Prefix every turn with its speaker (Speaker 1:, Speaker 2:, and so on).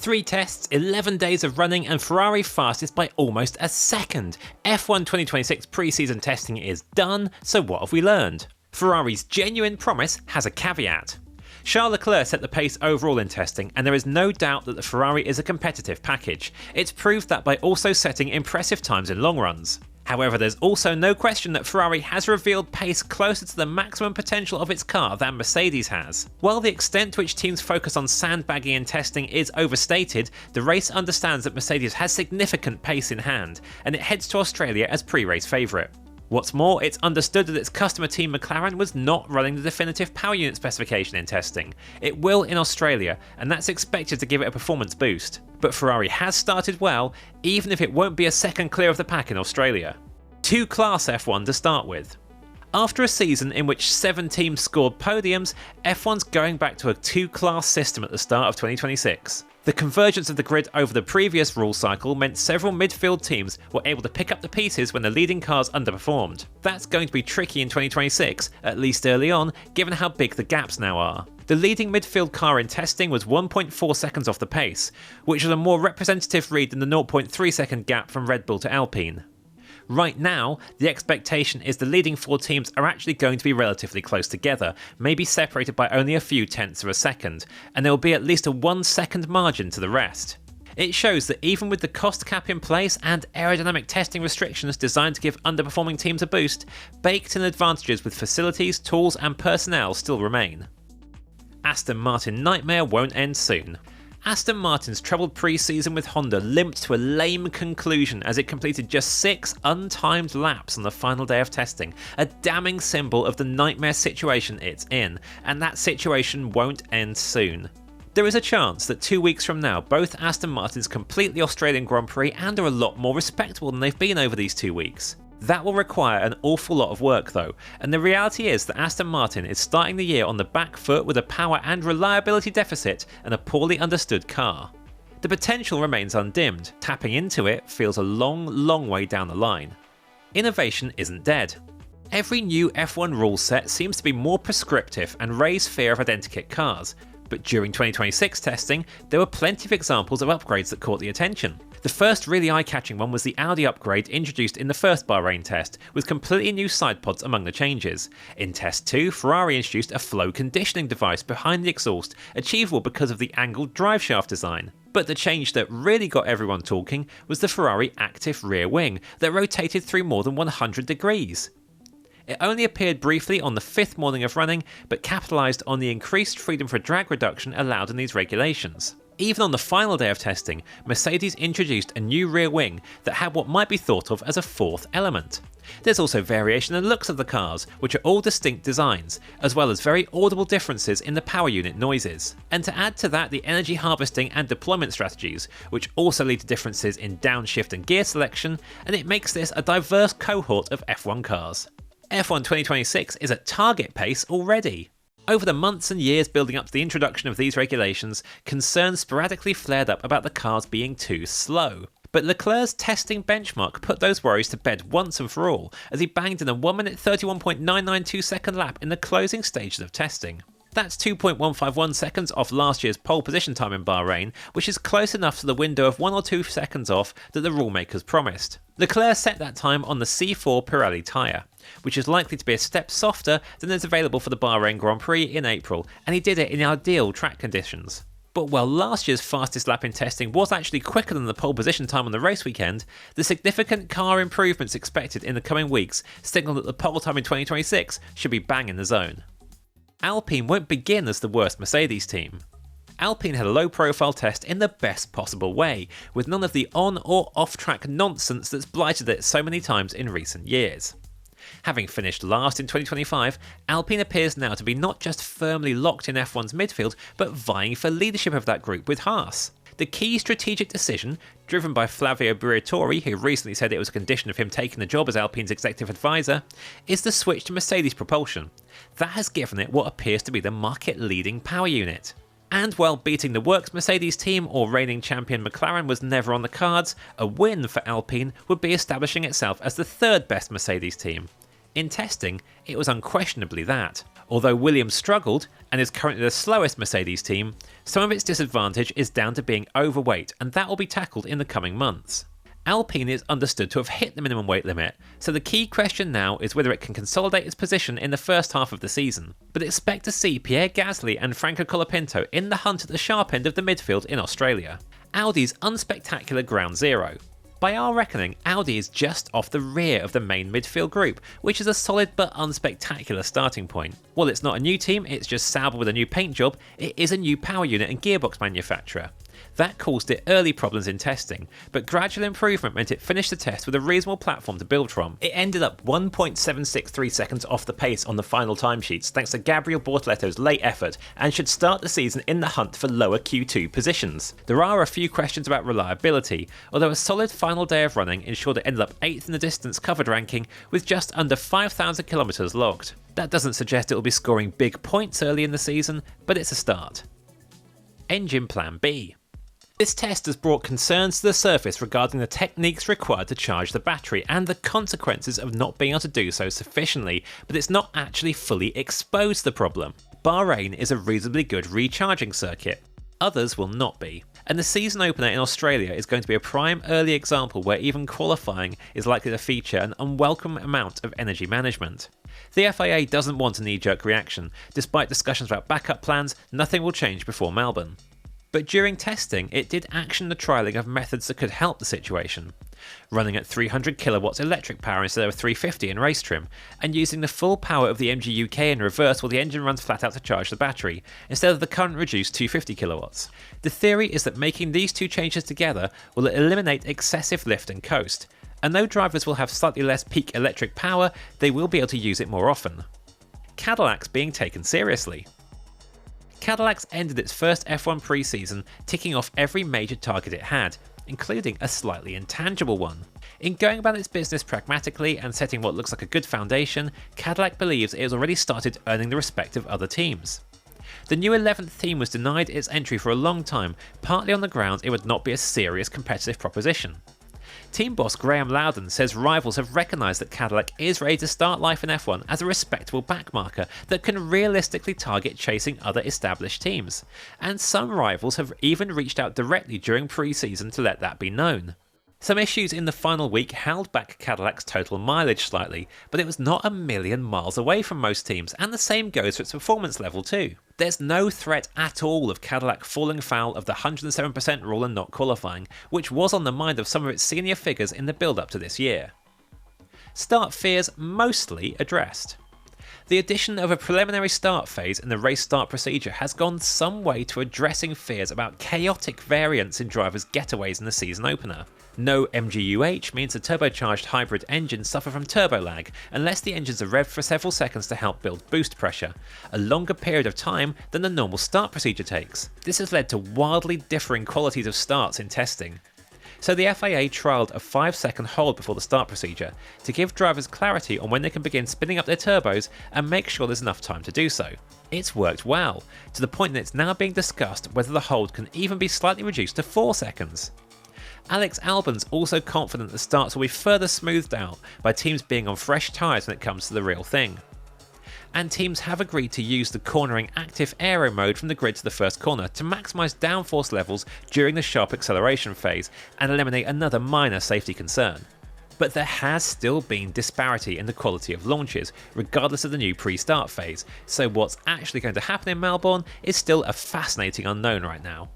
Speaker 1: 3 tests, 11 days of running, and Ferrari fastest by almost a second. F1 2026 pre-season testing is done, so what have we learned? Ferrari's genuine promise has a caveat. Charles Leclerc set the pace overall in testing, and there is no doubt that the Ferrari is a competitive package. It's proved that by also setting impressive times in long runs. However, there's also no question that Ferrari has revealed pace closer to the maximum potential of its car than Mercedes has. While the extent to which teams focus on sandbagging in testing is overstated, the race understands that Mercedes has significant pace in hand, and it heads to Australia as pre-race favourite. What's more, it's understood that its customer team McLaren was not running the definitive power unit specification in testing. It will in Australia, and that's expected to give it a performance boost. But Ferrari has started well, even if it won't be a second clear of the pack in Australia. 2-class F1 to start with. After a season in which 7 teams scored podiums, F1's going back to a 2-class system at the start of 2026. The convergence of the grid over the previous rule cycle meant several midfield teams were able to pick up the pieces when the leading cars underperformed. That's going to be tricky in 2026, at least early on, given how big the gaps now are. The leading midfield car in testing was 1.4 seconds off the pace, which is a more representative read than the 0.3 second gap from Red Bull to Alpine. Right now, the expectation is the leading 4 teams are actually going to be relatively close together, maybe separated by only a few tenths of a second, and there will be at least a 1 second margin to the rest. It shows that even with the cost cap in place and aerodynamic testing restrictions designed to give underperforming teams a boost, baked-in advantages with facilities, tools and personnel still remain. Aston Martin nightmare won't end soon. Aston Martin's troubled pre-season with Honda limped to a lame conclusion as it completed just 6 untimed laps on the final day of testing, a damning symbol of the nightmare situation it's in, and that situation won't end soon. There is a chance that 2 weeks from now both Aston Martins complete the Australian Grand Prix and are a lot more respectable than they've been over these 2 weeks. That will require an awful lot of work though, and the reality is that Aston Martin is starting the year on the back foot with a power and reliability deficit and a poorly understood car. The potential remains undimmed, tapping into it feels a long way down the line. Innovation isn't dead. Every new F1 rule set seems to be more prescriptive and raise fear of identikit cars, but during 2026 testing, there were plenty of examples of upgrades that caught the attention. The first really eye-catching one was the Audi upgrade introduced in the first Bahrain test, with completely new side pods among the changes. In Test 2, Ferrari introduced a flow conditioning device behind the exhaust, achievable because of the angled driveshaft design. But the change that really got everyone talking was the Ferrari active rear wing, that rotated through more than 100 degrees. It only appeared briefly on the 5th morning of running, but capitalised on the increased freedom for drag reduction allowed in these regulations. Even on the final day of testing, Mercedes introduced a new rear wing that had what might be thought of as a 4th element. There's also variation in the looks of the cars, which are all distinct designs, as well as very audible differences in the power unit noises. And to add to that, the energy harvesting and deployment strategies, which also lead to differences in downshift and gear selection, and it makes this a diverse cohort of F1 cars. F1 2026 is at target pace already. Over the months and years building up to the introduction of these regulations, concerns sporadically flared up about the cars being too slow. But Leclerc's testing benchmark put those worries to bed once and for all, as he banged in a 1 minute 31.992 second lap in the closing stages of testing. That's 2.151 seconds off last year's pole position time in Bahrain, which is close enough to the window of 1 or 2 seconds off that the rulemakers promised. Leclerc set that time on the C4 Pirelli tyre, which is likely to be a step softer than is available for the Bahrain Grand Prix in April, and he did it in ideal track conditions. But while last year's fastest lap in testing was actually quicker than the pole position time on the race weekend, the significant car improvements expected in the coming weeks signal that the pole time in 2026 should be bang in the zone. Alpine won't begin as the worst Mercedes team. Alpine had a low-profile test in the best possible way, with none of the on- or off-track nonsense that's blighted it so many times in recent years. Having finished last in 2025, Alpine appears now to be not just firmly locked in F1's midfield, but vying for leadership of that group with Haas. The key strategic decision, driven by Flavio Briatore, who recently said it was a condition of him taking the job as Alpine's executive advisor, is the switch to Mercedes propulsion. That has given it what appears to be the market-leading power unit. And while beating the works Mercedes team or reigning champion McLaren was never on the cards, a win for Alpine would be establishing itself as the 3rd best Mercedes team. In testing, it was unquestionably that. Although Williams struggled and is currently the slowest Mercedes team, some of its disadvantage is down to being overweight, and that will be tackled in the coming months. Alpine is understood to have hit the minimum weight limit, so the key question now is whether it can consolidate its position in the first half of the season. But expect to see Pierre Gasly and Franco Colapinto in the hunt at the sharp end of the midfield in Australia. Audi's unspectacular ground zero. By our reckoning, Audi is just off the rear of the main midfield group, which is a solid but unspectacular starting point. While it's not a new team, it's just Sauber with a new paint job, it is a new power unit and gearbox manufacturer. That caused it early problems in testing, but gradual improvement meant it finished the test with a reasonable platform to build from. It ended up 1.763 seconds off the pace on the final timesheets thanks to Gabriel Bortoletto's late effort, and should start the season in the hunt for lower Q2 positions. There are a few questions about reliability, although a solid final day of running ensured it ended up 8th in the distance covered ranking with just under 5,000 kilometres logged. That doesn't suggest it will be scoring big points early in the season, but it's a start. Engine Plan B. This test has brought concerns to the surface regarding the techniques required to charge the battery and the consequences of not being able to do so sufficiently, but it's not actually fully exposed the problem. Bahrain is a reasonably good recharging circuit. Others will not be. And the season opener in Australia is going to be a prime early example where even qualifying is likely to feature an unwelcome amount of energy management. The FIA doesn't want a knee-jerk reaction. Despite discussions about backup plans, nothing will change before Melbourne. But during testing, it did action the trialling of methods that could help the situation. Running at 300 kilowatts electric power instead of 350 in race trim, and using the full power of the MG UK in reverse while the engine runs flat out to charge the battery, instead of the current reduced 250 kilowatts. The theory is that making these two changes together will eliminate excessive lift and coast, and though drivers will have slightly less peak electric power, they will be able to use it more often. Cadillac's being taken seriously. Cadillac's ended its first F1 pre-season ticking off every major target it had, including a slightly intangible one. In going about its business pragmatically and setting what looks like a good foundation, Cadillac believes it has already started earning the respect of other teams. The new 11th team was denied its entry for a long time, partly on the grounds it would not be a serious competitive proposition. Team boss Graham Loudon says rivals have recognised that Cadillac is ready to start life in F1 as a respectable backmarker that can realistically target chasing other established teams, and some rivals have even reached out directly during pre-season to let that be known. Some issues in the final week held back Cadillac's total mileage slightly, but it was not a million miles away from most teams, and the same goes for its performance level too. There's no threat at all of Cadillac falling foul of the 107% rule and not qualifying, which was on the mind of some of its senior figures in the build-up to this year. Start fears mostly addressed. The addition of a preliminary start phase in the race start procedure has gone some way to addressing fears about chaotic variance in drivers' getaways in the season opener. No MGUH means the turbocharged hybrid engines suffer from turbo lag unless the engines are revved for several seconds to help build boost pressure, a longer period of time than the normal start procedure takes. This has led to wildly differing qualities of starts in testing. So the FIA trialled a 5-second hold before the start procedure to give drivers clarity on when they can begin spinning up their turbos and make sure there's enough time to do so. It's worked well, to the point that it's now being discussed whether the hold can even be slightly reduced to 4 seconds. Alex Albon's also confident the starts will be further smoothed out by teams being on fresh tyres when it comes to the real thing. And teams have agreed to use the cornering active aero mode from the grid to the first corner to maximise downforce levels during the sharp acceleration phase and eliminate another minor safety concern. But there has still been disparity in the quality of launches, regardless of the new pre-start phase, so what's actually going to happen in Melbourne is still a fascinating unknown right now.